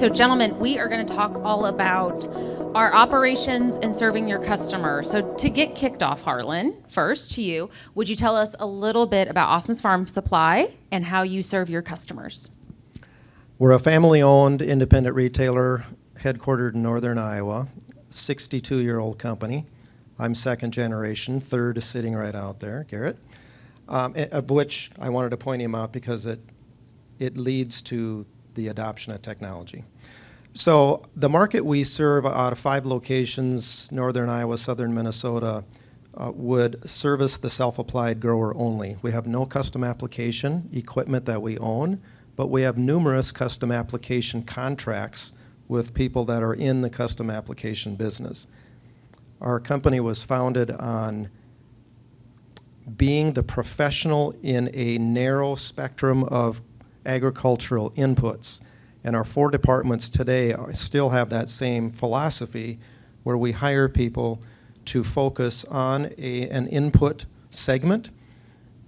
So gentlemen, we are going to talk all about our operations and serving your customer. So to get kicked off, Harlan, first to you, would you tell us a little bit about Asmus Farm Supply and how you serve your customers? We're a family-owned independent retailer headquartered in northern Iowa, 62-year-old company. I'm second generation, third is sitting right out there, Garrett, of which I wanted to point him out because it leads to the adoption of technology. So the market we serve out of 5 locations, northern Iowa, southern Minnesota, would service the self-applied grower only. We have no custom application equipment that we own, but we have numerous custom application contracts with people that are in the custom application business. Our company was founded on being the professional in a narrow spectrum of agricultural inputs. And our 4 departments today still have that same philosophy where we hire people to focus on an input segment.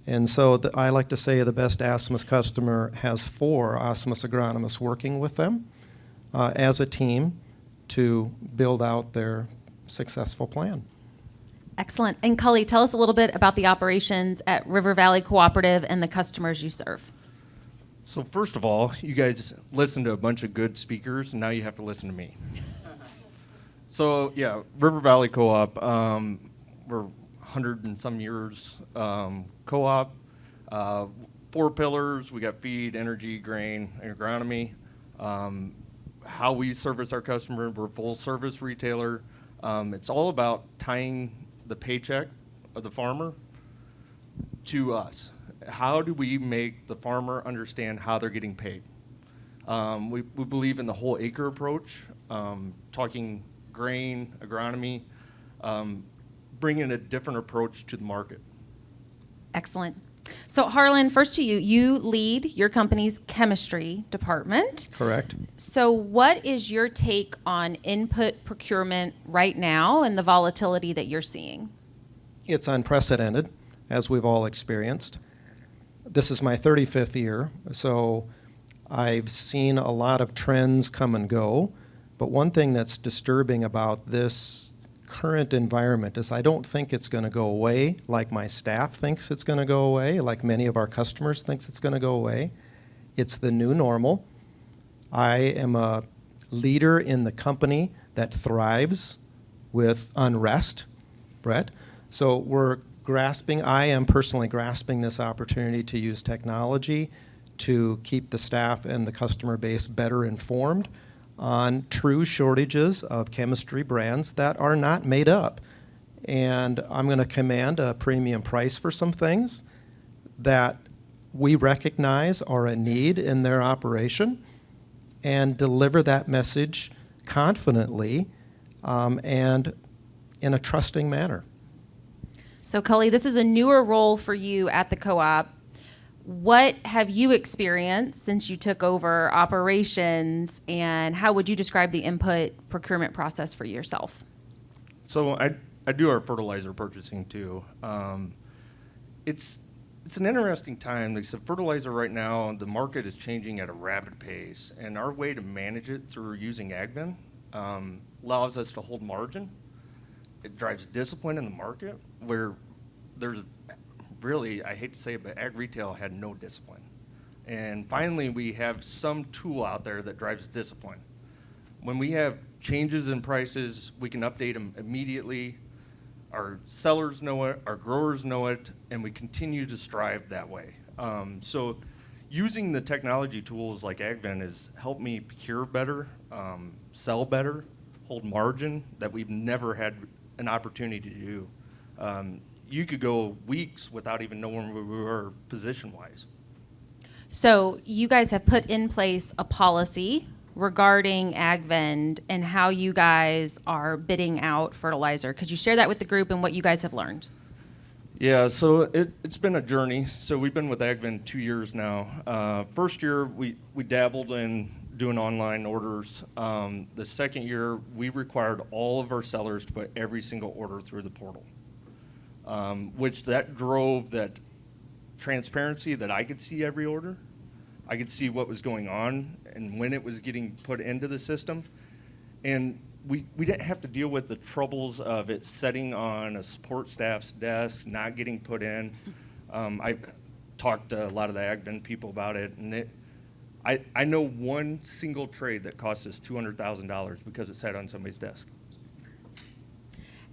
And so I like to say the best Asmus customer has 4 Asmus agronomists working with them as a team to build out their successful plan. Excellent. And Culley, tell us a little bit about the operations at River Valley Cooperative and the customers you serve. So first of all, you guys listen to a bunch of good speakers, and now you have to listen to me. So yeah, River Valley Co-op, we're 100 and some years co-op. 4 pillars, we got feed, energy, grain, and agronomy. How we service our customer, we're a full service retailer. It's all about tying the paycheck of the farmer to us. How do we make the farmer understand how they're getting paid? We believe in the whole acre approach, talking grain, agronomy, bringing a different approach to the market. Excellent. So Harlan, first to you. You lead your company's chemistry department. Correct. So what is your take on input procurement right now and the volatility that you're seeing? It's unprecedented, as we've all experienced. This is my 35th year, so I've seen a lot of trends come and go. But one thing that's disturbing about this current environment is I don't think it's going to go away like my staff thinks it's going to go away, like many of our customers thinks it's going to go away. It's the new normal. I am a leader in the company that thrives with unrest, Brett. So I am personally grasping this opportunity to use technology to keep the staff and the customer base better informed on true shortages of chemistry brands that are not made up. And I'm going to command a premium price for some things that we recognize are a need in their operation and deliver that message confidently and in a trusting manner. So Culley, this is a newer role for you at the co-op. What have you experienced since you took over operations, and how would you describe the input procurement process for yourself? So I do our fertilizer purchasing too. It's an interesting time. Like, so fertilizer right now, the market is changing at a rapid pace, and our way to manage it through using AgVend allows us to hold margin. It drives discipline in the market where there's really, I hate to say it, but ag retail had no discipline. And finally, we have some tool out there that drives discipline. When we have changes in prices, we can update them immediately. Our sellers know it, our growers know it, and we continue to strive that way. So using the technology tools like AgVend has helped me procure better, sell better, hold margin that we've never had an opportunity to do. You could go weeks without even knowing where we were position-wise. So you guys have put in place a policy regarding AgVend and how you guys are bidding out fertilizer. Could you share that with the group and what you guys have learned? Yeah, so it's been a journey. So we've been with AgVend 2 years now. First year, we dabbled in doing online orders. The second year, we required all of our sellers to put every single order through the portal, which that drove that transparency that I could see every order, I could see what was going on and when it was getting put into the system. And we didn't have to deal with the troubles of it sitting on a support staff's desk, not getting put in. I've talked to a lot of the AgVend people about it, and I know one single trade that cost us $200,000 because it sat on somebody's desk.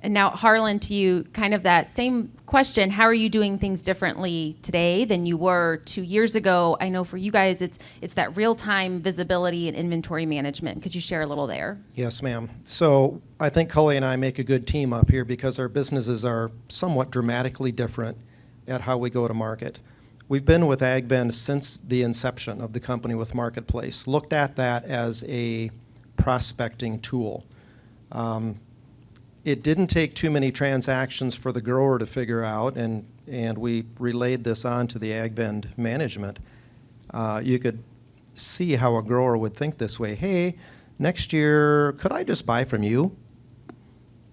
And now, Harlan, to you, kind of that same question. How are you doing things differently today than you were 2 years ago? I know for you guys, it's that real-time visibility and inventory management. Could you share a little there? Yes, ma'am. So I think Culley and I make a good team up here because our businesses are somewhat dramatically different at how we go to market. We've been with AgVend since the inception of the company with Marketplace, looked at that as a prospecting tool. It didn't take too many transactions for the grower to figure out, and we relayed this on to the AgVend management. You could see how a grower would think this way: hey, next year, could I just buy from you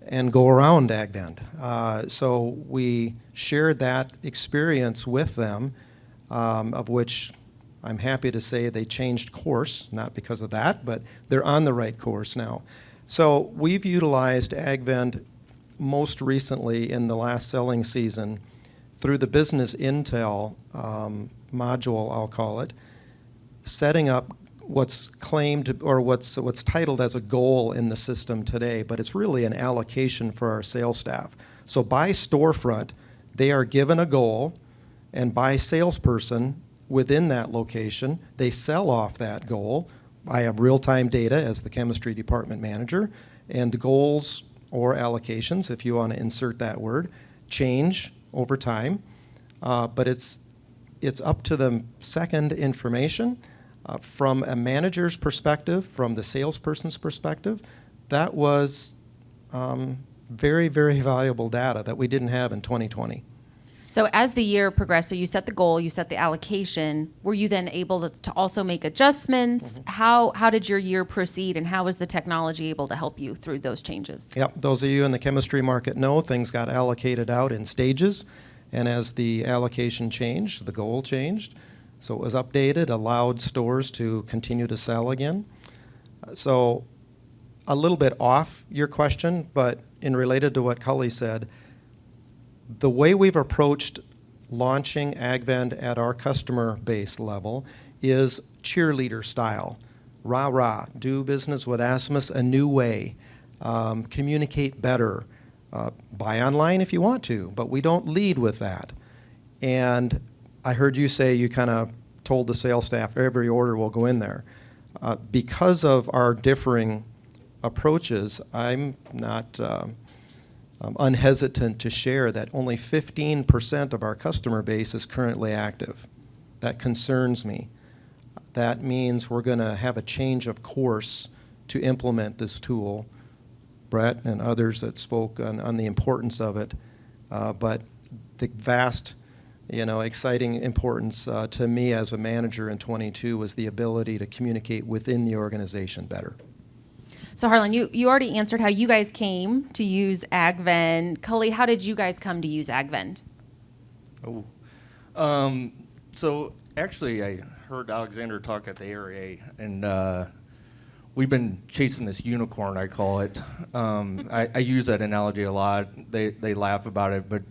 and go around AgVend? So we shared that experience with them, of which I'm happy to say they changed course, not because of that, but they're on the right course now. So we've utilized AgVend most recently in the last selling season through the business intel module, I'll call it, setting up what's claimed or what's titled as a goal in the system today, but it's really an allocation for our sales staff. So by storefront, they are given a goal, and by salesperson within that location, they sell off that goal. I have real-time data as the chemistry department manager, and the goals or allocations, if you want to insert that word, change over time. But it's up to the second information. From a manager's perspective, from the salesperson's perspective, that was very, very valuable data that we didn't have in 2020. So as the year progressed, so you set the goal, you set the allocation, were you then able to also make adjustments? Mm-hmm. How did your year proceed, and how was the technology able to help you through those changes? Yep, those of you in the chemistry market know things got allocated out in stages, and as the allocation changed, the goal changed. So it was updated, allowed stores to continue to sell again. So a little bit off your question, but in related to what Culley said, the way we've approached launching AgVend at our customer base level is cheerleader style. Rah, rah, do business with Asmus a new way. Communicate better. Buy online if you want to, but we don't lead with that. And I heard you say you kind of told the sales staff every order will go in there. Because of our differing approaches, I'm not unhesitant to share that only 15% of our customer base is currently active. That concerns me. That means we're going to have a change of course to implement this tool. Brett and others that spoke on the importance of it, but the vast, exciting importance to me as a manager in 22 was the ability to communicate within the organization better. So Harlan, you already answered how you guys came to use AgVend. Culley, how did you guys come to use AgVend? So actually I heard Alexander talk at the ARA, and we've been chasing this unicorn, I call it. I use that analogy a lot. They laugh about it, but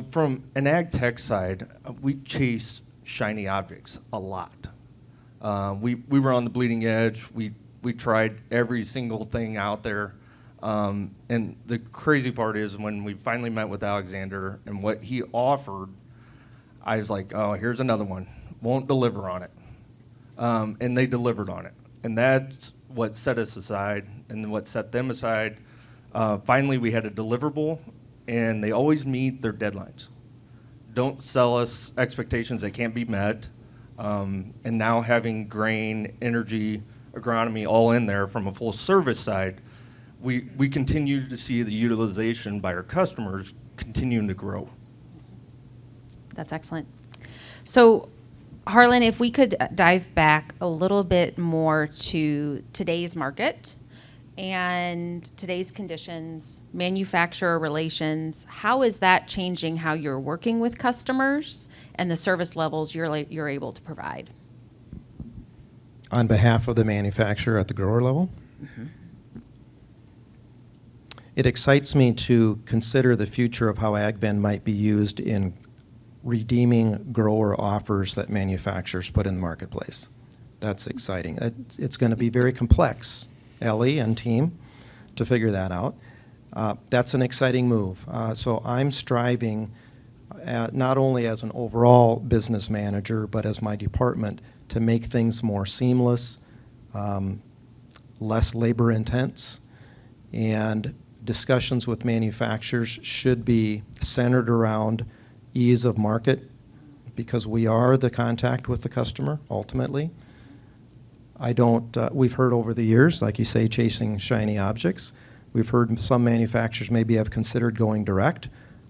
from an ag tech side, we chase shiny objects a lot. We were on the bleeding edge. We tried every single thing out there. And the crazy part is when we finally met with Alexander and what he offered, I was like, oh, here's another one. Won't deliver on it. And they delivered on it. And that's what set us aside and what set them aside. Finally, we had a deliverable, and they always meet their deadlines. Don't sell us expectations that can't be met. And now having grain, energy, agronomy all in there from a full service side, we continue to see the utilization by our customers continuing to grow. That's excellent. So Harlan, if we could dive back a little bit more to today's market and today's conditions, manufacturer relations, how is that changing how you're working with customers and the service levels you're able to provide? on behalf of the manufacturer at the grower level. It excites me to consider the future of how AgVend might be used in redeeming grower offers that manufacturers put in the marketplace. That's exciting. It's going to be very complex, Ellie and team, to figure that out. That's an exciting move. So I'm striving, not only as an overall business manager, but as my department, to make things more seamless, less labor intense, and discussions with manufacturers should be centered around ease of market, because we are the contact with the customer ultimately. We've heard over the years, like you say, chasing shiny objects. We've heard some manufacturers maybe have considered going direct.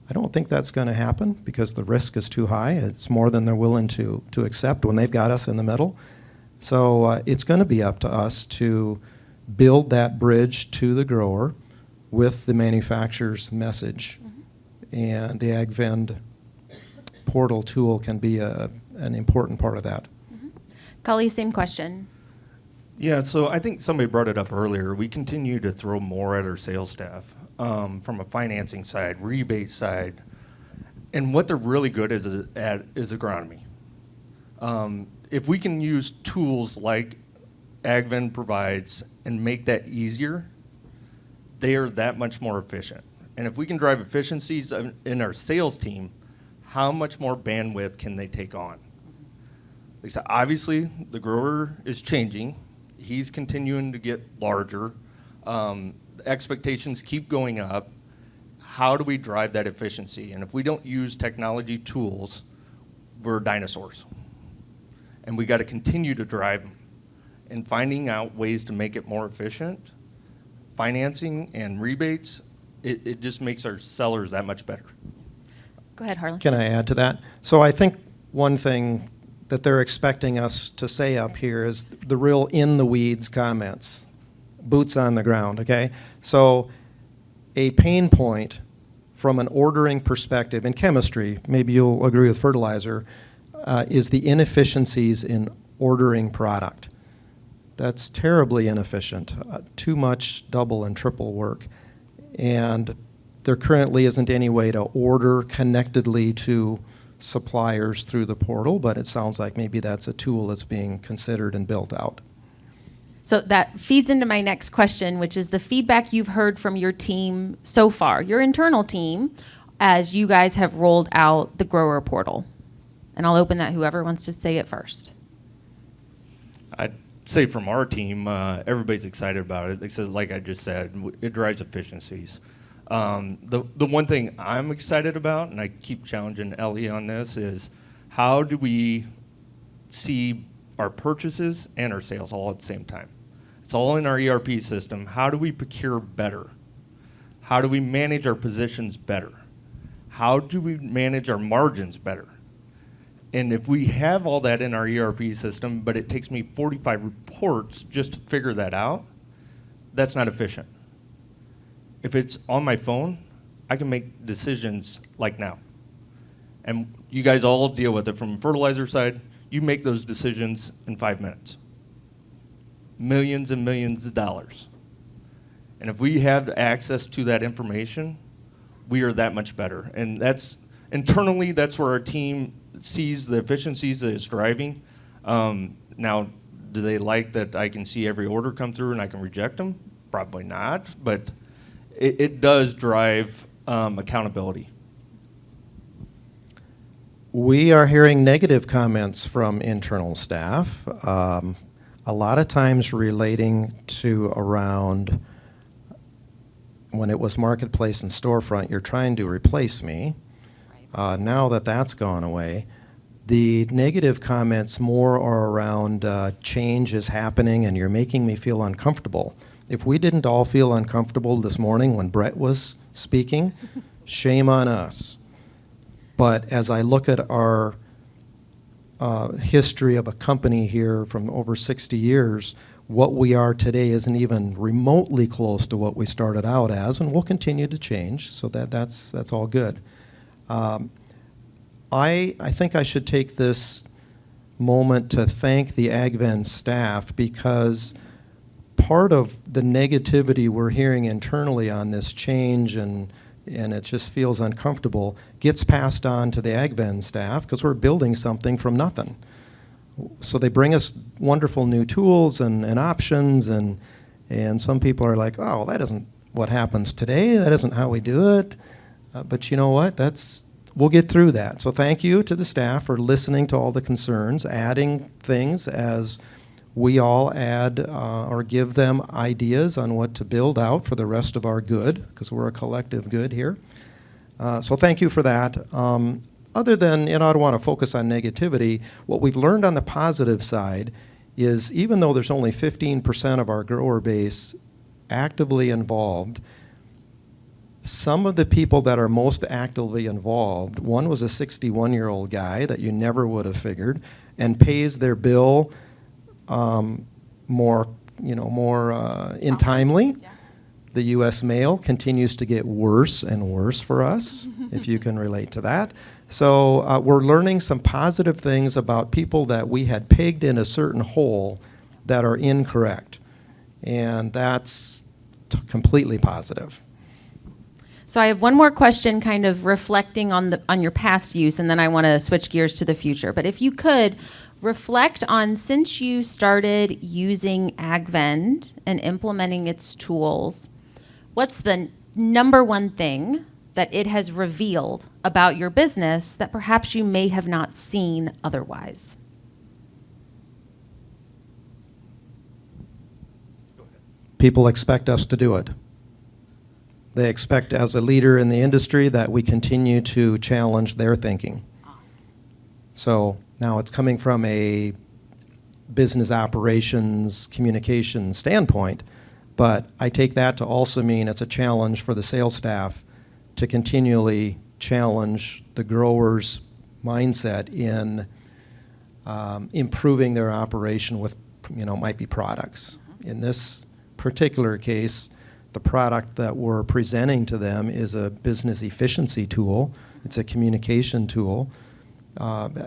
I don't think that's going to happen because the risk is too high. It's more than they're willing to accept when they've got us in the middle. So it's going to be up to us to build that bridge to the grower with the manufacturer's message. And the AgVend portal tool can be an important part of that. Culley, same question. Yeah, so I think somebody brought it up earlier. We continue to throw more at our sales staff from a financing side, rebate side, and what they're really good at is agronomy. If we can use tools like AgVend provides and make that easier, they are that much more efficient. And if we can drive efficiencies in our sales team, how much more bandwidth can they take on? Like I said, obviously, the grower is changing. He's continuing to get larger. Expectations keep going up. How do we drive that efficiency? And if we don't use technology tools, we're dinosaurs. And we got to continue to drive them. And finding out ways to make it more efficient, financing and rebates, it just makes our sellers that much better. Go ahead, Harlan. Can I add to that? So I think one thing that they're expecting us to say up here is the real in-the-weeds comments, boots on the ground, okay? So a pain point from an ordering perspective in chemistry, maybe you'll agree with fertilizer, is the inefficiencies in ordering product. That's terribly inefficient, too much double and triple work. And there currently isn't any way to order connectedly to suppliers through the portal, but it sounds like maybe that's a tool that's being considered and built out. So that feeds into my next question, which is the feedback you've heard from your team so far, your internal team, as you guys have rolled out the grower portal. And I'll open that, whoever wants to say it first. I'd say from our team, everybody's excited about it. Like I just said, it drives efficiencies. The one thing I'm excited about, and I keep challenging Ellie on this, is how do we see our purchases and our sales all at the same time? It's all in our ERP system. How do we procure better? How do we manage our positions better? How do we manage our margins better? And if we have all that in our ERP system, but it takes me 45 reports just to figure that out, that's not efficient. If it's on my phone, I can make decisions like now. And you guys all deal with it from the fertilizer side. You make those decisions in 5 minutes. Millions and millions of dollars. And if we have access to that information, we are that much better. And that's internally, that's where our team sees the efficiencies that it's driving. Now, do they like that I can see every order come through and I can reject them? Probably not, but it does drive accountability. We are hearing negative comments from internal staff, a lot of times relating to around when it was marketplace and storefront, you're trying to replace me. Now that that's gone away, the negative comments more are around change is happening and you're making me feel uncomfortable. If we didn't all feel uncomfortable this morning when Brett was speaking, shame on us. But as I look at our history of a company here from over 60 years, what we are today isn't even remotely close to what we started out as, and we'll continue to change, so that's all good. I think I should take this moment to thank the AgVend staff, because part of the negativity we're hearing internally on this change, and it just feels uncomfortable, gets passed on to the AgVend staff because we're building something from nothing. So they bring us wonderful new tools and options, and some people are like, oh, that isn't what happens today. That isn't how we do it. But you know what? We'll get through that. So thank you to the staff for listening to all the concerns, adding things as we all add or give them ideas on what to build out for the rest of our good, because we're a collective good here. So thank you for that. Other than, I don't want to focus on negativity, what we've learned on the positive side is, even though there's only 15% of our grower base actively involved, some of the people that are most actively involved, one was a 61-year-old guy that you never would have figured, and pays their bill more in timely. Yeah. The U.S. mail continues to get worse and worse for us, if you can relate to that. So we're learning some positive things about people that we had pegged in a certain hole that are incorrect. And that's completely positive. So I have one more question, kind of reflecting on your past use, and then I want to switch gears to the future. But if you could reflect on, since you started using AgVend and implementing its tools, what's the number one thing that it has revealed about your business that perhaps you may have not seen otherwise? People expect us to do it. They expect, as a leader in the industry, that we continue to challenge their thinking. So now it's coming from a business operations communication standpoint, but I take that to also mean it's a challenge for the sales staff to continually challenge the growers' mindset in improving their operation with, might be products. In this particular case, the product that we're presenting to them is a business efficiency tool. It's a communication tool.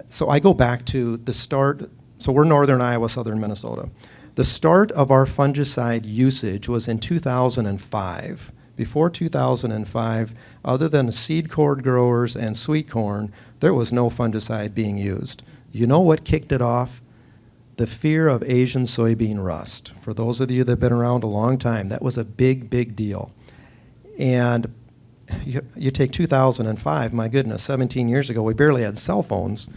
So I go back to the start. So we're northern Iowa, southern Minnesota. The start of our fungicide usage was in 2005. Before 2005, other than seed corn growers and sweet corn, there was no fungicide being used. You know what kicked it off? The fear of Asian soybean rust. For those of you that have been around a long time, that was a big, big deal. And you take 2005, my goodness, 17 years ago, we barely had cell phones,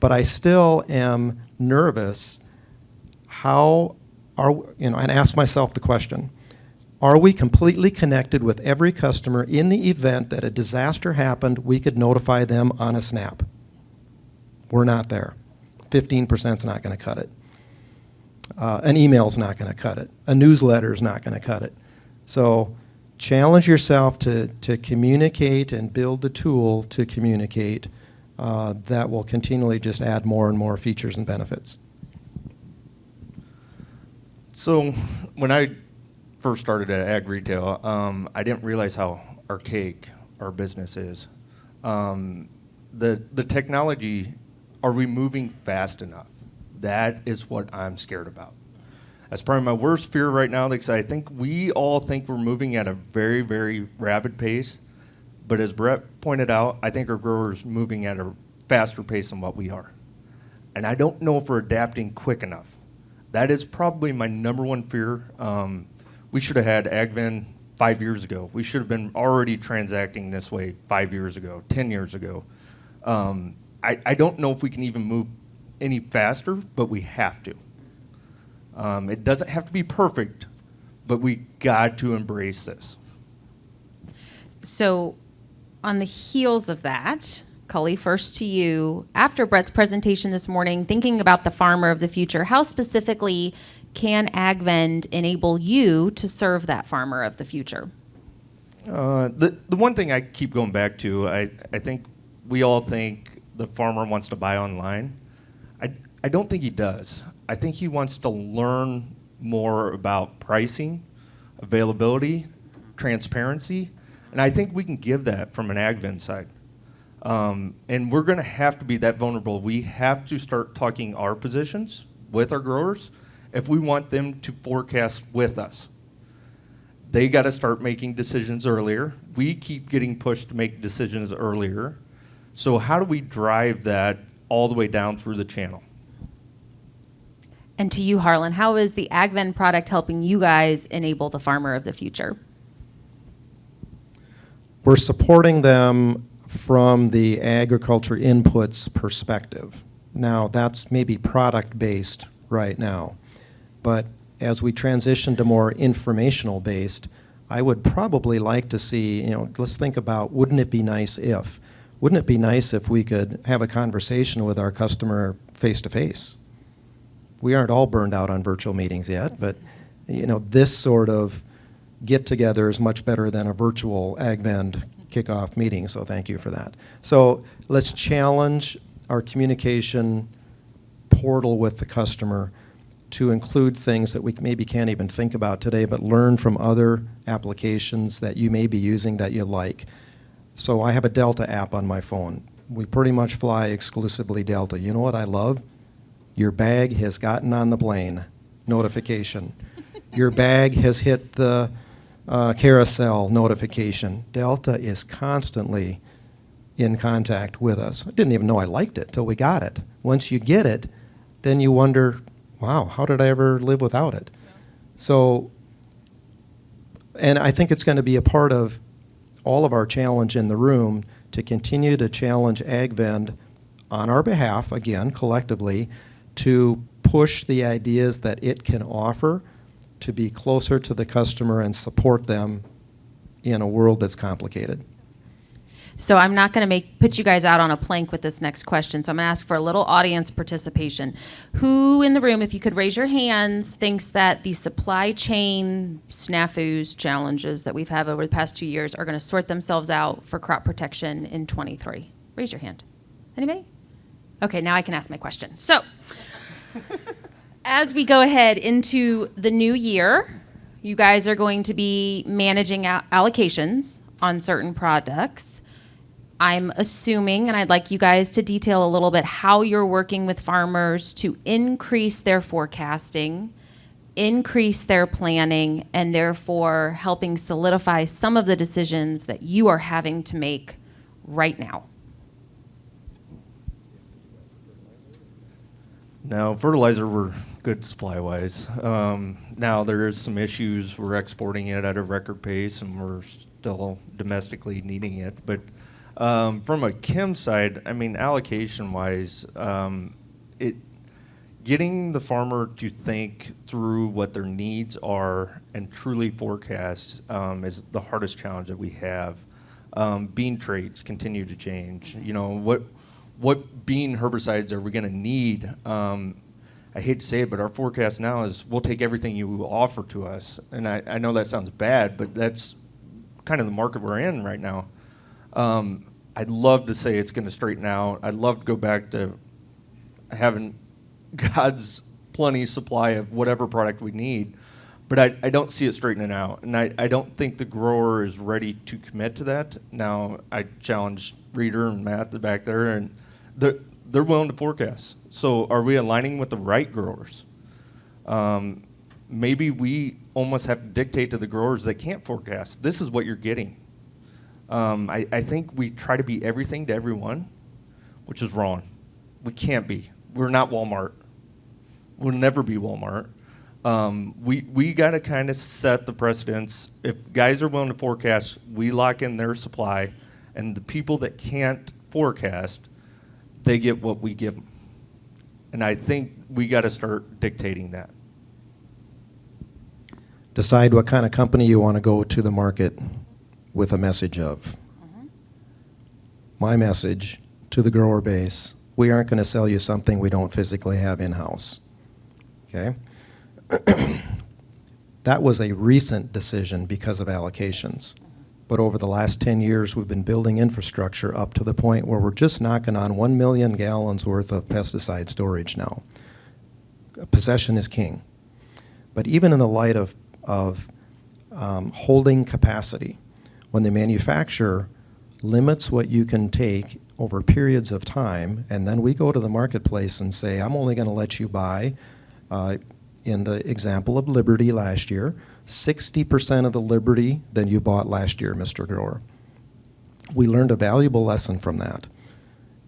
but I still am nervous and ask myself the question, are we completely connected with every customer in the event that a disaster happened, we could notify them on a snap? We're not there. 15% is not going to cut it. An email's not going to cut it. A newsletter's not going to cut it. So challenge yourself to communicate and build the tool to communicate that will continually just add more and more features and benefits. So when I first started at ag retail, I didn't realize how archaic our business is. The technology, are we moving fast enough? That is what I'm scared about. That's probably my worst fear right now, because I think we all think we're moving at a very, very rapid pace. But as Brett pointed out, I think our growers moving at a faster pace than what we are. And I don't know if we're adapting quick enough. That is probably my number one fear. We should have had AgVend 5 years ago. We should have been already transacting this way 5 years ago, 10 years ago. I don't know if we can even move any faster, but we have to. It doesn't have to be perfect, but we got to embrace this. So on the heels of that, Culley, first to you. After Brett's presentation this morning, thinking about the farmer of the future, how specifically can AgVend enable you to serve that farmer of the future? The one thing I keep going back to, I think we all think the farmer wants to buy online. I don't think he does. I think he wants to learn more about pricing, availability, transparency, and I think we can give that from an AgVend side. And we're going to have to be that vulnerable. We have to start talking our positions with our growers if we want them to forecast with us. They got to start making decisions earlier. We keep getting pushed to make decisions earlier. So how do we drive that all the way down through the channel? And to you, Harlan, how is the AgVend product helping you guys enable the farmer of the future? We're supporting them from the agriculture inputs perspective. Now, that's maybe product-based right now. But as we transition to more informational-based, I would probably like to see, let's think about, wouldn't it be nice if? Wouldn't it be nice if we could have a conversation with our customer face-to-face? We aren't all burned out on virtual meetings yet, but this sort of get-together is much better than a virtual AgVend kickoff meeting, so thank you for that. So let's challenge our communication portal with the customer to include things that we maybe can't even think about today, but learn from other applications that you may be using that you like. So I have a Delta app on my phone. We pretty much fly exclusively Delta. You know what I love? Your bag has gotten on the plane notification. Your bag has hit the carousel notification. Delta is constantly in contact with us. I didn't even know I liked it till we got it. Once you get it, then you wonder, wow, how did I ever live without it? So, and I think it's going to be a part of all of our challenge in the room to continue to challenge AgVend on our behalf, again, collectively, to push the ideas that it can offer to be closer to the customer and support them in a world that's complicated. So I'm not going to put you guys out on a plank with this next question. So I'm going to ask for a little audience participation. Who in the room, if you could raise your hands, thinks that the supply chain snafus, challenges that we've had over the past 2 years are going to sort themselves out for crop protection in 23? Raise your hand. Anybody? Okay, now I can ask my question. So as we go ahead into the new year, you guys are going to be managing allocations on certain products. I'm assuming, and I'd like you guys to detail a little bit how you're working with farmers to increase their forecasting, increase their planning, and therefore helping solidify some of the decisions that you are having to make right now. Now, fertilizer, we're good supply-wise. Now, there is some issues. We're exporting it at a record pace, and we're still domestically needing it. But from a chem side, I mean, allocation-wise, getting the farmer to think through what their needs are and truly forecast is the hardest challenge that we have. Bean traits continue to change. What bean herbicides are we going to need? I hate to say it, but our forecast now is we'll take everything you offer to us. And I know that sounds bad, but that's kind of the market we're in right now. I'd love to say it's going to straighten out. I'd love to go back to having God's plenty supply of whatever product we need, but I don't see it straightening out. And I don't think the grower is ready to commit to that. Now, I challenge Reader and Matt back there, and they're willing to forecast. So are we aligning with the right growers? Maybe we almost have to dictate to the growers that can't forecast. This is what you're getting. I think we try to be everything to everyone, which is wrong. We can't be. We're not Walmart. We'll never be Walmart. We got to kind of set the precedence. If guys are willing to forecast, we lock in their supply, and the people that can't forecast, they get what we give them. And I think we got to start dictating that. Decide what kind of company you want to go to the market with a message of. My message to the grower base, we aren't going to sell you something we don't physically have in-house. Okay? That was a recent decision because of allocations. But over the last 10 years, we've been building infrastructure up to the point where we're just knocking on 1 million gallons worth of pesticide storage now. Possession is king. But even in the light of holding capacity, when the manufacturer limits what you can take over periods of time, and then we go to the marketplace and say, I'm only going to let you buy, in the example of Liberty last year, 60% of the Liberty than you bought last year, Mr. Grower. We learned a valuable lesson from that.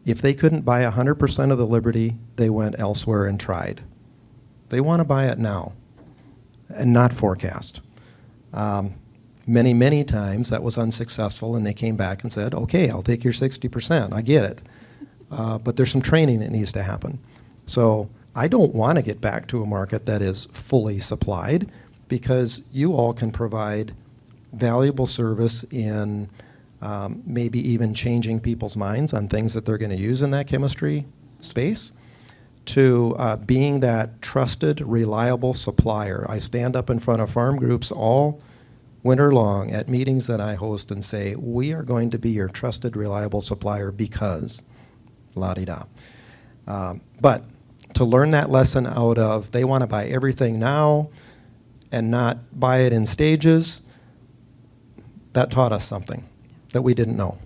If they couldn't buy 100% of the Liberty, they went elsewhere and tried. They want to buy it now and not forecast. Many, many times that was unsuccessful, and they came back and said, okay, I'll take your 60%, I get it. But there's some training that needs to happen. So I don't want to get back to a market that is fully supplied, because you all can provide valuable service in maybe even changing people's minds on things that they're going to use in that chemistry space, to being that trusted, reliable supplier. I stand up in front of farm groups all winter long at meetings that I host and say, we are going to be your trusted, reliable supplier because la-di-da. But to learn that lesson out of they want to buy everything now and not buy it in stages, that taught us something that we didn't know.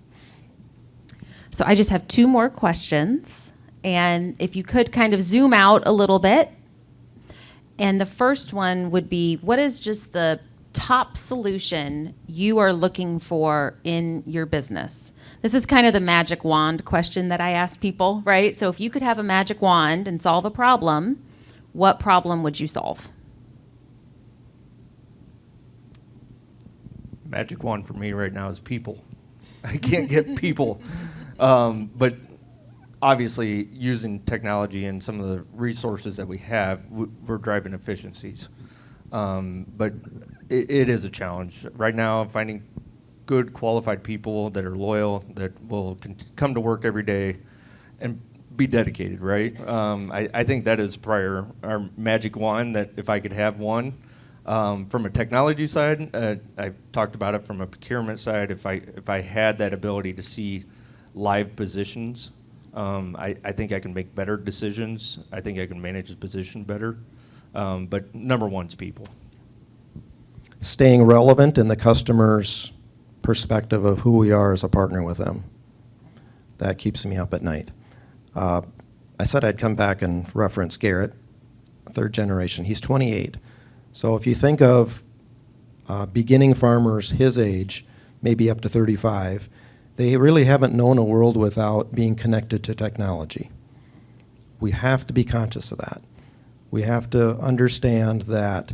So I just have two more questions. And if you could kind of zoom out a little bit. And the first one would be, what is just the top solution you are looking for in your business? This is kind of the magic wand question that I ask people, right? So if you could have a magic wand and solve a problem, what problem would you solve? Magic wand for me right now is people. I can't get people. But obviously, using technology and some of the resources that we have, we're driving efficiencies. But it is a challenge. Right now, finding good, qualified people that are loyal, that will come to work every day and be dedicated, right? I think that is probably our magic wand, that if I could have one. From a technology side, I've talked about it from a procurement side. If I had that ability to see live positions, I think I can make better decisions. I think I can manage the position better. But number one's people. Staying relevant in the customer's perspective of who we are as a partner with them. That keeps me up at night. I said I'd come back and reference Garrett, third generation. He's 28. So if you think of beginning farmers his age, maybe up to 35, they really haven't known a world without being connected to technology. We have to be conscious of that. We have to understand that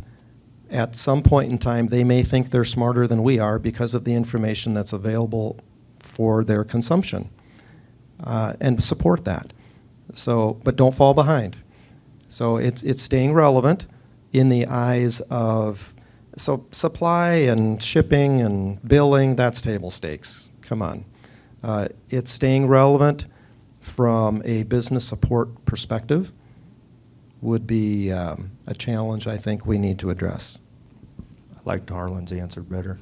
at some point in time, they may think they're smarter than we are because of the information that's available for their consumption, and support that. So, but don't fall behind. So it's staying relevant in the eyes of, so supply and shipping and billing, that's table stakes. Come on. It's staying relevant from a business support perspective would be a challenge I think we need to address. I liked Harlan's answer better.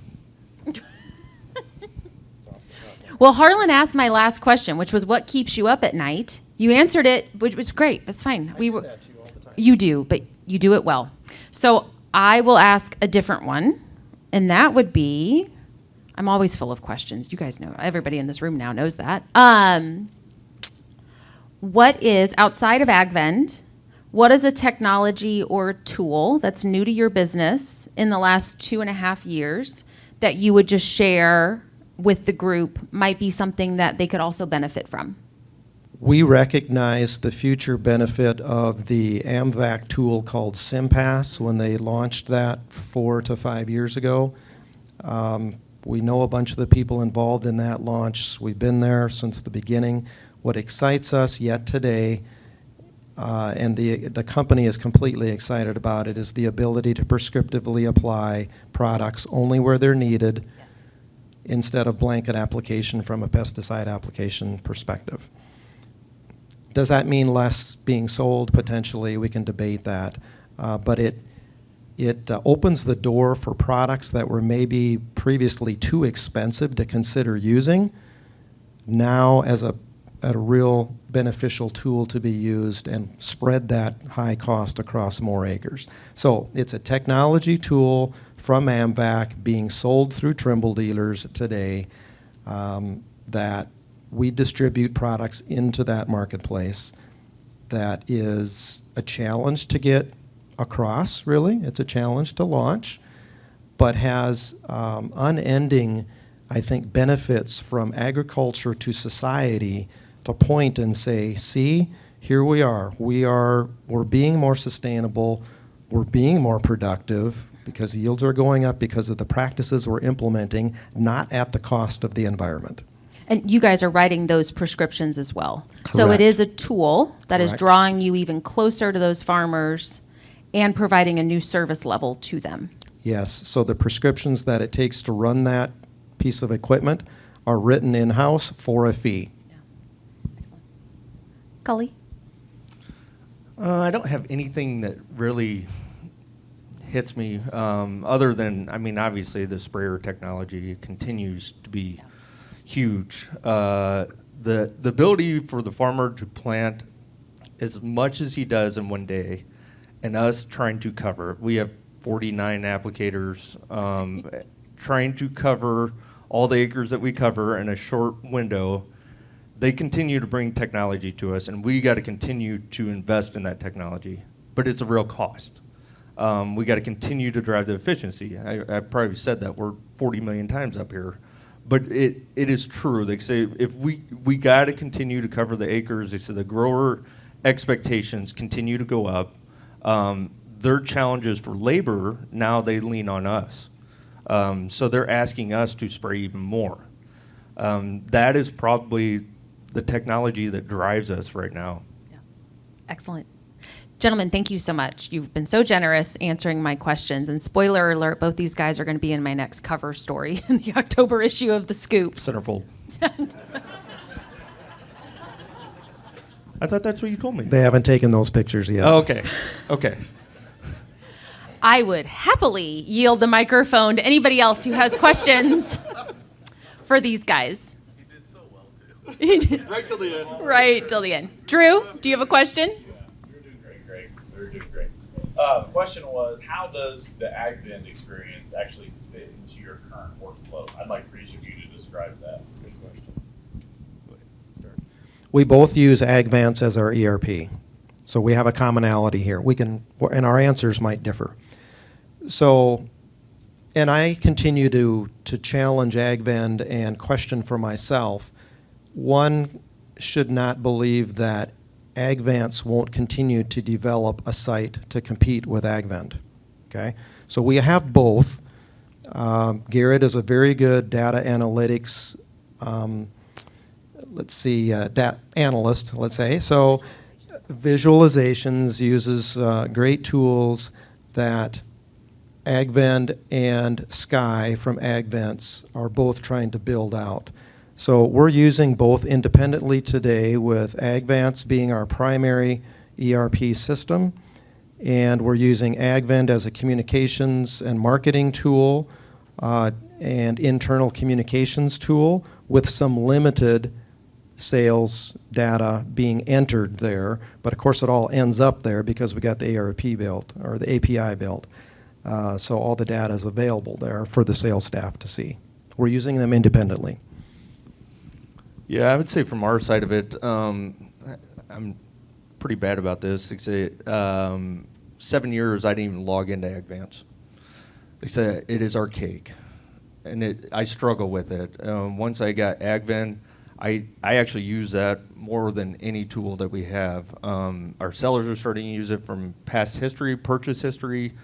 Well, Harlan asked my last question, which was what keeps you up at night? You answered it, which was great. That's fine. I do that to you all the time. You do, but you do it well. So I will ask a different one, and that would be, I'm always full of questions. You guys know, everybody in this room now knows that. What is, outside of AgVend, what is a technology or tool that's new to your business in the last 2.5 years that you would just share with the group, might be something that they could also benefit from? We recognize the future benefit of the AMVAC tool called SIMPAS when they launched that 4 to 5 years ago. We know a bunch of the people involved in that launch. We've been there since the beginning. What excites us yet today, and the company is completely excited about it, is the ability to prescriptively apply products only where they're needed, yes, instead of blanket application from a pesticide application perspective. Does that mean less being sold? Potentially, we can debate that. But it opens the door for products that were maybe previously too expensive to consider using, now as a real beneficial tool to be used and spread that high cost across more acres. So it's a technology tool from AMVAC being sold through Trimble dealers today that we distribute products into that marketplace that is a challenge to get across, really. It's a challenge to launch, but has unending, I think, benefits from agriculture to society to point and say, see, here we are. We're being more sustainable. We're being more productive because yields are going up because of the practices we're implementing, not at the cost of the environment. And you guys are writing those prescriptions as well. So Correct. it is a tool that is Correct. drawing you even closer to those farmers and providing a new service level to them. Yes, so the prescriptions that it takes to run that piece of equipment are written in-house for a fee. Excellent. Culley? I don't have anything that really hits me other than, I mean, obviously the sprayer technology continues to be huge. The ability for the farmer to plant as much as he does in one day, and us trying to cover. We have 49 applicators trying to cover all the acres that we cover in a short window. They continue to bring technology to us, and we got to continue to invest in that technology. But it's a real cost. We got to continue to drive the efficiency. I probably said that word 40 million times up here. But it is true. They say if we got to continue to cover the acres. They say the grower expectations continue to go up. Their challenges for labor, now they lean on us. So they're asking us to spray even more. That is probably the technology that drives us right now. Yeah. Excellent. Gentlemen, thank you so much. You've been so generous answering my questions. And spoiler alert, both these guys are going to be in my next cover story in the October issue of The Scoop. Centerfold. I thought that's what you told me. They haven't taken those pictures yet. Oh, okay. Okay. I would happily yield the microphone to anybody else who has questions for these guys. He did so well, too. Right till the end. Right till the end. Drew, do you have a question? You're doing great. You're doing great. The question was, how does the AgVend experience actually fit into your current workflow? I'd like for each of you to describe that. Good question. Go ahead. Start. We both use AgVance as our ERP, so we have a commonality here. And our answers might differ. So, and I continue to challenge AgVend and question for myself. One should not believe that AgVance won't continue to develop a site to compete with AgVend. Okay, so we have both. Garrett is a very good data analytics, data analyst, let's say. So visualizations, uses great tools that AgVend and Sky from AgVence are both trying to build out. So we're using both independently today, with AgVance being our primary ERP system, and we're using AgVend as a communications and marketing tool and internal communications tool, with some limited sales data being entered there. But of course it all ends up there because we got the ARP built, or the API built. So all the data is available there for the sales staff to see. We're using them independently. Yeah, I would say from our side of it, I'm pretty bad about this. They say 7 years I didn't even log into AgVance. They say it is archaic, and I struggle with it. Once I got AgVend, I actually use that more than any tool that we have. Our sellers are starting to use it from past history, purchase history,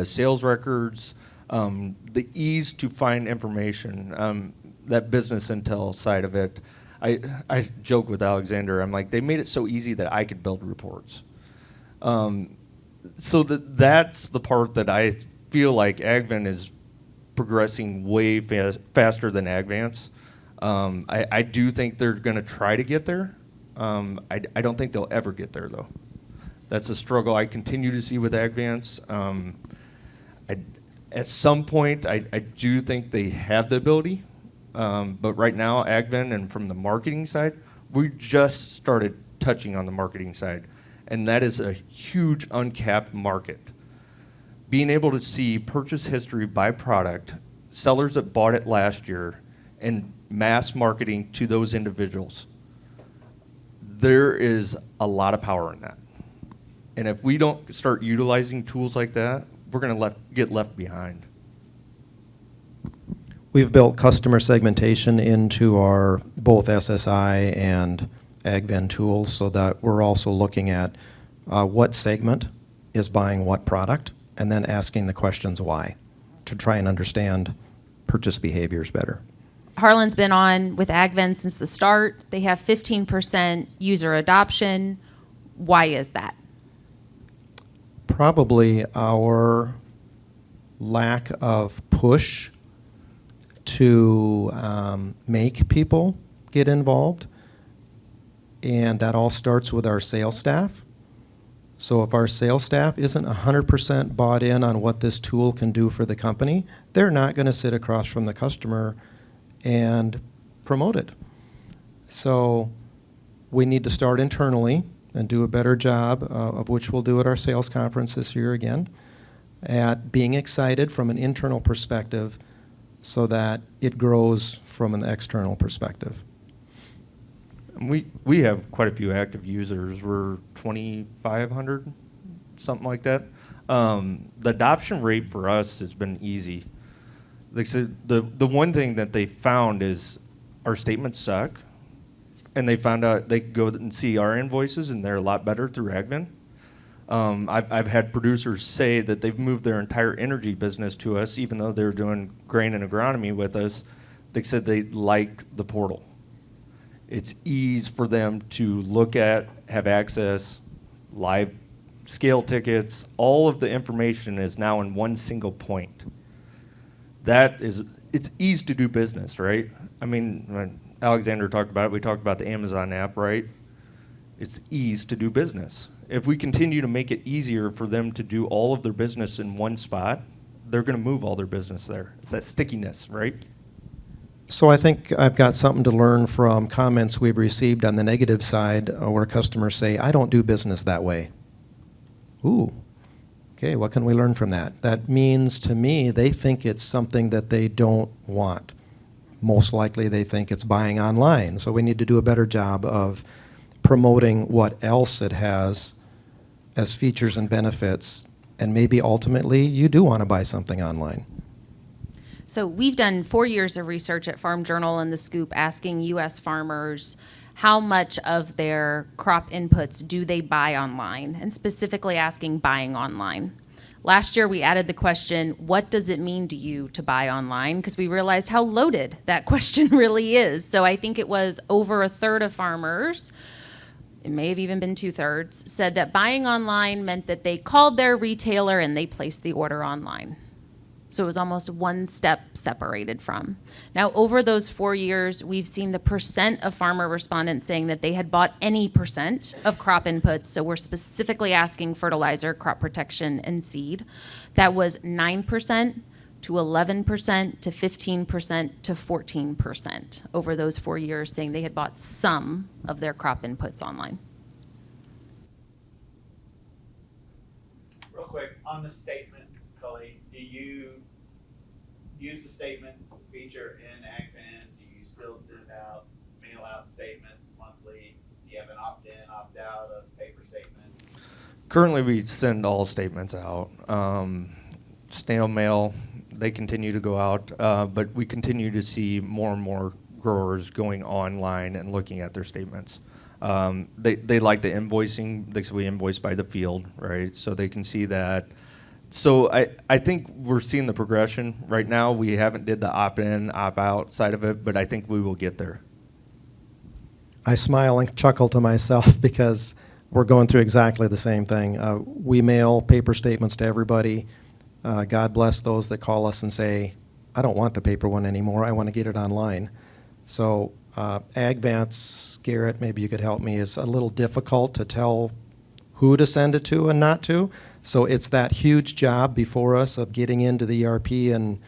sales records, the ease to find information, that business intel side of it. I joke with Alexander, I'm like, they made it so easy that I could build reports. So that's the part that I feel like AgVend is progressing way faster than AgVance. I do think they're going to try to get there. I don't think they'll ever get there, though. That's a struggle I continue to see with AgVance. At some point, I do think they have the ability, but right now, AgVend, and from the marketing side, we just started touching on the marketing side, and that is a huge uncapped market. Being able to see purchase history by product, sellers that bought it last year, and mass marketing to those individuals. There is a lot of power in that. And if we don't start utilizing tools like that, we're going to get left behind. We've built customer segmentation into our both SSI and AgVend tools so that we're also looking at what segment is buying what product and then asking the questions why to try and understand purchase behaviors better. Harlan's been on with AgVend since the start. They have 15% user adoption. Why is that? Probably our lack of push to make people get involved, and that all starts with our sales staff. So if our sales staff isn't 100% bought in on what this tool can do for the company, they're not going to sit across from the customer and promote it. So we need to start internally and do a better job, of which we'll do at our sales conference this year again, at being excited from an internal perspective so that it grows from an external perspective. We have quite a few active users. We're 2,500, something like that. The adoption rate for us has been easy. Like, so the one thing that they found is our statements suck, and they found out they go and see our invoices, and they're a lot better through AgVend. I've had producers say that they've moved their entire energy business to us, even though they're doing grain and agronomy with us. They said they like the portal. It's ease for them to look at, have access, live scale tickets. All of the information is now in one single point. It's ease to do business, right? I mean, when Alexander talked about it, we talked about the Amazon app, right? It's ease to do business. If we continue to make it easier for them to do all of their business in one spot, they're going to move all their business there. It's that stickiness, right? So I think I've got something to learn from comments we've received on the negative side where customers say, I don't do business that way. Ooh, okay, what can we learn from that? That means to me they think it's something that they don't want. Most likely they think it's buying online. So we need to do a better job of promoting what else it has as features and benefits, and maybe ultimately you do want to buy something online. So we've done 4 years of research at Farm Journal and The Scoop asking U.S. farmers how much of their crop inputs do they buy online, and specifically asking buying online. Last year we added the question, what does it mean to you to buy online? Because we realized how loaded that question really is. So I think it was over a third of farmers, it may have even been 2/3, said that buying online meant that they called their retailer and they placed the order online. So it was almost one step separated from. Now, over those 4 years, we've seen the percent of farmer respondents saying that they had bought any percent of crop inputs. So we're specifically asking fertilizer, crop protection, and seed. That was 9% to 11% to 15% to 14% over those 4 years, saying they had bought some of their crop inputs online. Real quick, on the statements, Culley, do you use the statements feature in AgVend? Do you still send out, mail out statements monthly? Do you have an opt-in, opt-out of paper statements? Currently, we send all statements out. Snail mail, they continue to go out, but we continue to see more and more growers going online and looking at their statements. They like the invoicing, because we invoice by the field, right? So they can see that. So I think we're seeing the progression. Right now, we haven't did the opt-in, opt-out side of it, but I think we will get there. I smile and chuckle to myself because we're going through exactly the same thing. We mail paper statements to everybody. God bless those that call us and say, I don't want the paper one anymore. I want to get it online. So AgVance, Garrett, maybe you could help me, is a little difficult to tell who to send it to and not to. So it's that huge job before us of getting into the ERP, and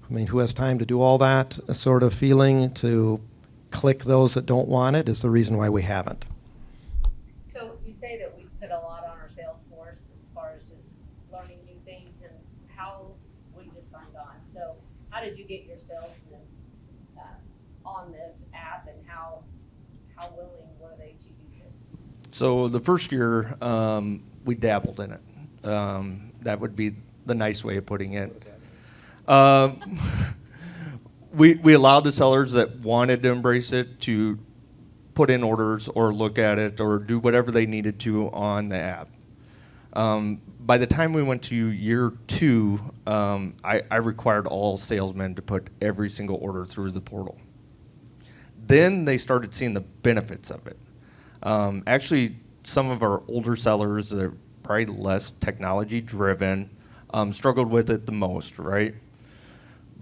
I mean, who has time to do all that sort of feeling to click those that don't want it is the reason why we haven't. So you say that we put a lot on our sales force as far as just learning new things, and how we just signed on. So how did you get your salesmen on this app, and how willing were they to use it? So the first year, we dabbled in it. That would be the nice way of putting it. We allowed the sellers that wanted to embrace it to put in orders or look at it or do whatever they needed to on the app. By the time we went to year 2, I required all salesmen to put every single order through the portal. Then they started seeing the benefits of it. Actually, some of our older sellers that are probably less technology driven struggled with it the most, right?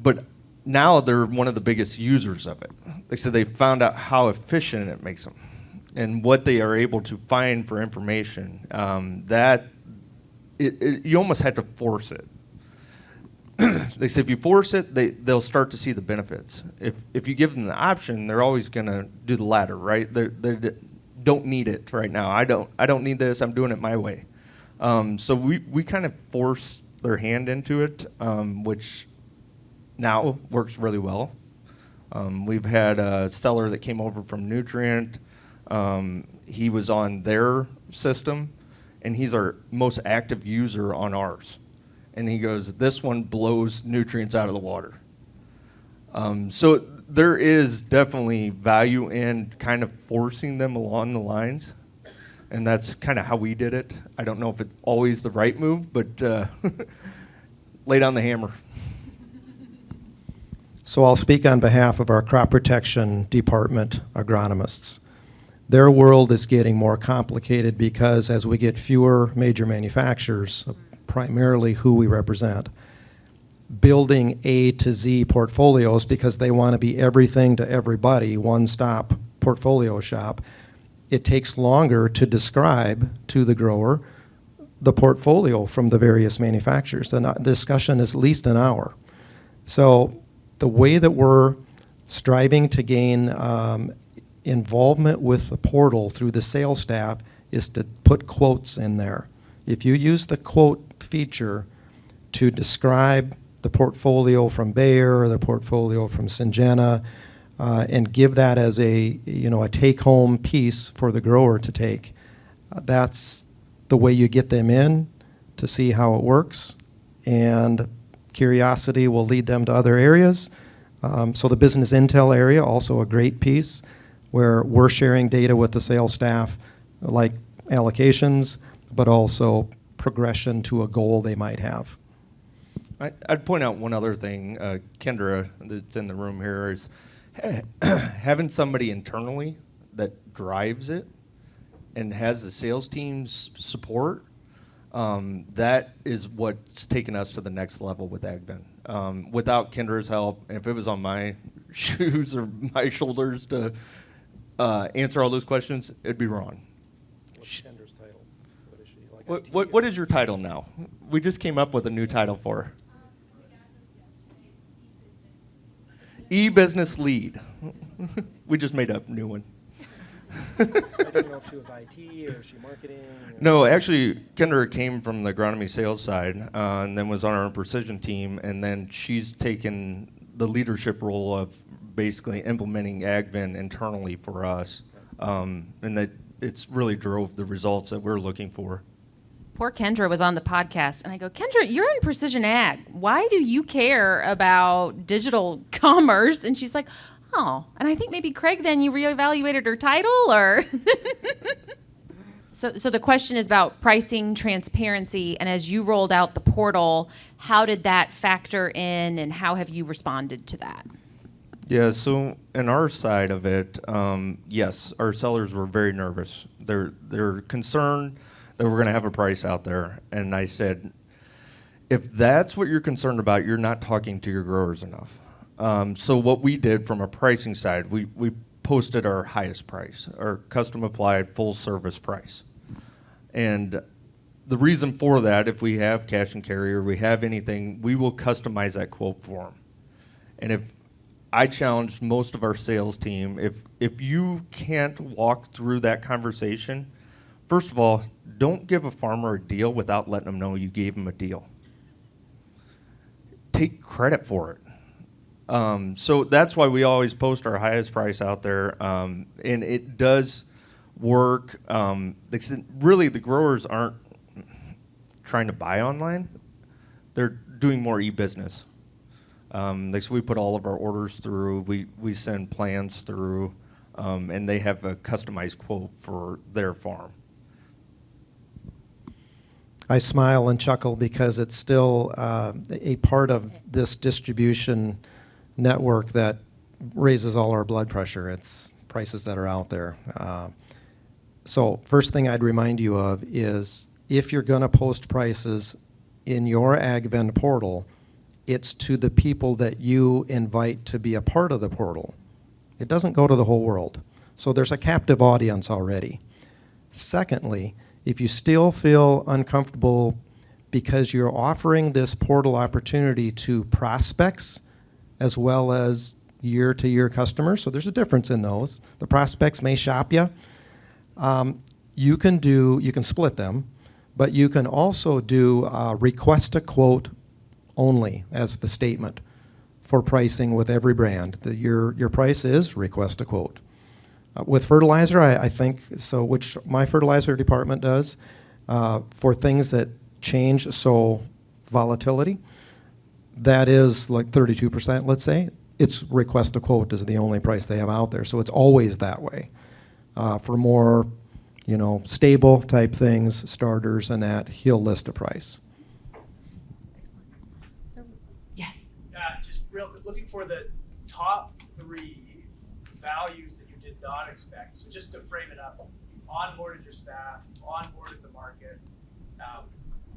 But now they're one of the biggest users of it. Like I said, they found out how efficient it makes them and what they are able to find for information. You almost had to force it. They say if you force it, they'll start to see the benefits. If you give them the option, they're always going to do the latter, right? They don't need it right now. I don't need this. I'm doing it my way. So we kind of force their hand into it, which now works really well. We've had a seller that came over from Nutrient. He was on their system, and he's our most active user on ours. And he goes, this one blows nutrients out of the water. So there is definitely value in kind of forcing them along the lines. And that's kind of how we did it. I don't know if it's always the right move, but lay down the hammer. So I'll speak on behalf of our crop protection department agronomists. Their world is getting more complicated because as we get fewer major manufacturers, primarily who we represent, building A to Z portfolios because they want to be everything to everybody, one-stop portfolio shop, it takes longer to describe to the grower the portfolio from the various manufacturers. The discussion is at least an hour. So the way that we're striving to gain involvement with the portal through the sales staff is to put quotes in there. If you use the quote feature to describe the portfolio from Bayer or the portfolio from Syngenta, and give that as a take-home piece for the grower to take, that's the way you get them in to see how it works, and curiosity will lead them to other areas. So the business intel area, also a great piece where we're sharing data with the sales staff, like allocations, but also progression to a goal they might have. I'd point out one other thing, Kendra, that's in the room here, is having somebody internally that drives it and has the sales team's support. That is what's taken us to the next level with AgVend. Without Kendra's help, if it was on my shoes or my shoulders to answer all those questions, it'd be wrong. What's Kendra's title? What is she, like What is your title now? We just came up with a new title for her. E-business lead. We just made a new one. I didn't know if she was IT or is she marketing. No, actually, Kendra came from the agronomy sales side and then was on our precision team, and then she's taken the leadership role of basically implementing AgVend internally for us, and that it's really drove the results that we're looking for. Poor Kendra was on the podcast, and I go, Kendra, you're in precision ag. Why do you care about digital commerce? And she's like, oh, and I think maybe Craig, then you reevaluated her title, or? So the question is about pricing, transparency, and as you rolled out the portal, how did that factor in, and how have you responded to that? Yeah, so in our side of it, yes, our sellers were very nervous. They're concerned that we're going to have a price out there. And I said, if that's what you're concerned about, you're not talking to your growers enough. So what we did from a pricing side, we posted our highest price, our custom applied full service price. And the reason for that, if we have cash and carry or we have anything, we will customize that quote for them. And if I challenged most of our sales team, if you can't walk through that conversation, first of all, don't give a farmer a deal without letting them know you gave him a deal. Take credit for it. So that's why we always post our highest price out there, and it does work. Really, the growers aren't trying to buy online; they're doing more e-business. So we put all of our orders through. We send plans through, and they have a customized quote for their farm. I smile and chuckle because it's still a part of this distribution network that raises all our blood pressure. It's prices that are out there. So first thing I'd remind you of is if you're going to post prices in your AgVend portal, it's to the people that you invite to be a part of the portal. It doesn't go to the whole world. So there's a captive audience already. Secondly, if you still feel uncomfortable because you're offering this portal opportunity to prospects as well as year-to-year customers, so there's a difference in those. The prospects may shop you. You can split them, but you can also do request a quote only as the statement for pricing with every brand. Your price is request a quote. With fertilizer, I think, so which my fertilizer department does, for things that change, so volatility, that is like 32%, let's say. It's request a quote is the only price they have out there, so it's always that way. For more, stable type things, starters and that, he'll list a price. Yeah. Just real quick, looking for the top 3 values that you did not expect. So just to frame it up, you've onboarded your staff, you've onboarded the market.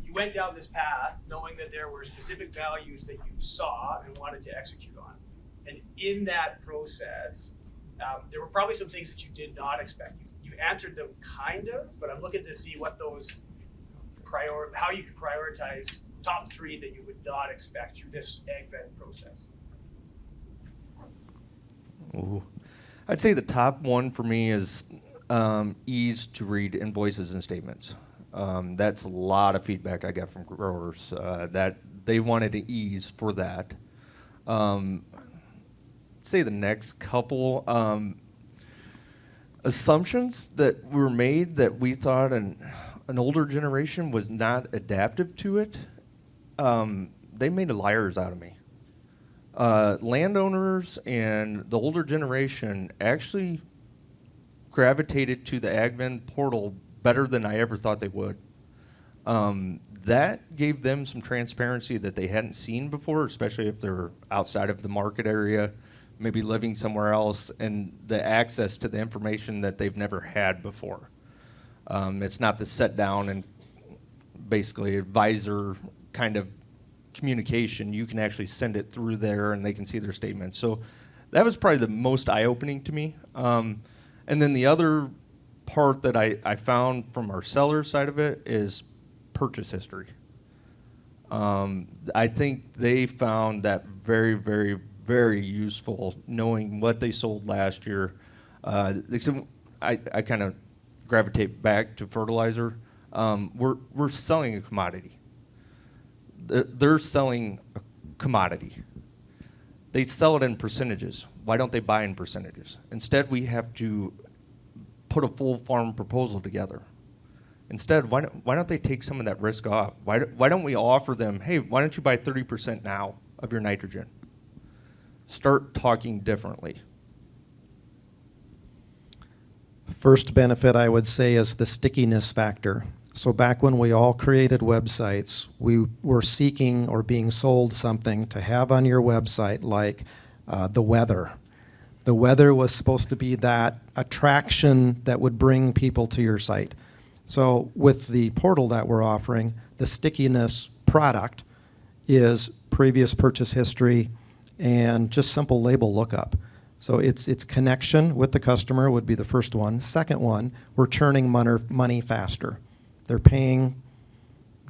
You went down this path knowing that there were specific values that you saw and wanted to execute on. And in that process, there were probably some things that you did not expect. You answered them kind of, but I'm looking to see what those how you could prioritize top 3 that you would not expect through this AgVend process. Ooh. I'd say the top one for me is ease to read invoices and statements. That's a lot of feedback I got from growers that they wanted to ease for that. Say the next couple assumptions that were made that we thought an older generation was not adaptive to it. They made liars out of me. Landowners and the older generation actually gravitated to the AgVend portal better than I ever thought they would. That gave them some transparency that they hadn't seen before, especially if they're outside of the market area, maybe living somewhere else, and the access to the information that they've never had before. It's not the set down and basically advisor kind of communication. You can actually send it through there and they can see their statements. So that was probably the most eye-opening to me. And then the other part that I found from our seller side of it is purchase history. I think they found that very, very, very useful, knowing what they sold last year. I kind of gravitate back to fertilizer. We're selling a commodity. They're selling a commodity. They sell it in percentages. Why don't they buy in percentages? Instead, we have to put a full farm proposal together. Instead, why don't they take some of that risk off? Why don't we offer them, hey, why don't you buy 30% now of your nitrogen? Start talking differently. First benefit, I would say, is the stickiness factor. So back when we all created websites, we were seeking or being sold something to have on your website, like the weather. The weather was supposed to be that attraction that would bring people to your site. So with the portal that we're offering, the stickiness product is previous purchase history and just simple label lookup. So it's connection with the customer would be the first one. Second one, we're churning money faster. They're paying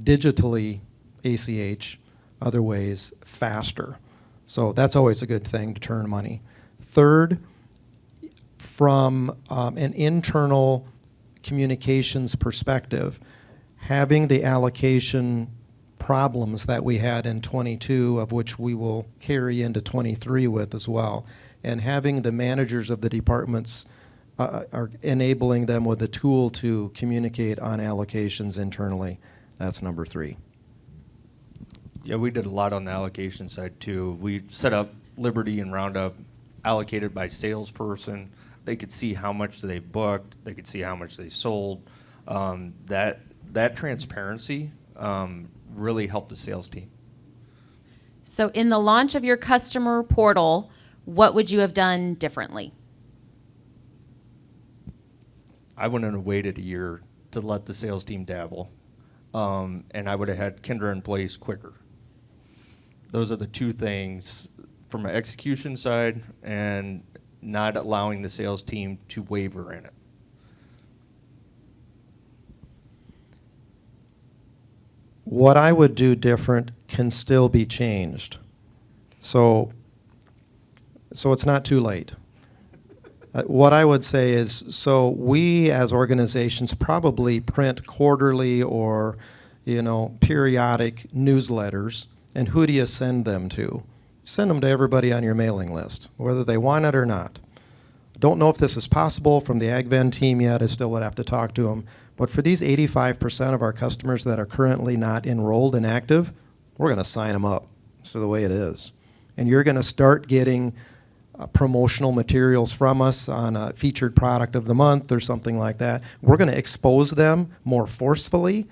digitally, ACH, other ways, faster. So that's always a good thing to turn money. Third, from an internal communications perspective, having the allocation problems that we had in 22, of which we will carry into 23 with as well. And having the managers of the departments are enabling them with a tool to communicate on allocations internally. That's number 3. Yeah, we did a lot on the allocation side too. We set up Liberty and Roundup allocated by salesperson. They could see how much they booked. They could see how much they sold. That transparency really helped the sales team. So in the launch of your customer portal, what would you have done differently? I wouldn't have waited a year to let the sales team dabble, and I would have had Kendra in place quicker. Those are the 2 things from an execution side and not allowing the sales team to waver in it. What I would do different can still be changed. So it's not too late. What I would say is, so we as organizations probably print quarterly or, periodic newsletters. And who do you send them to? Send them to everybody on your mailing list, whether they want it or not. Don't know if this is possible from the AgVend team yet. I still would have to talk to them. But for these 85% of our customers that are currently not enrolled and active, we're going to sign them up. That's the way it is. And you're going to start getting promotional materials from us on a featured product of the month or something like that. We're going to expose them more forcefully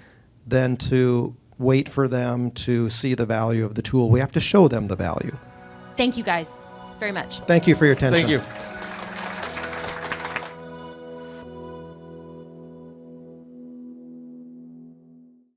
than to wait for them to see the value of the tool. We have to show them the value. Thank you guys very much. Thank you for your attention. Thank you.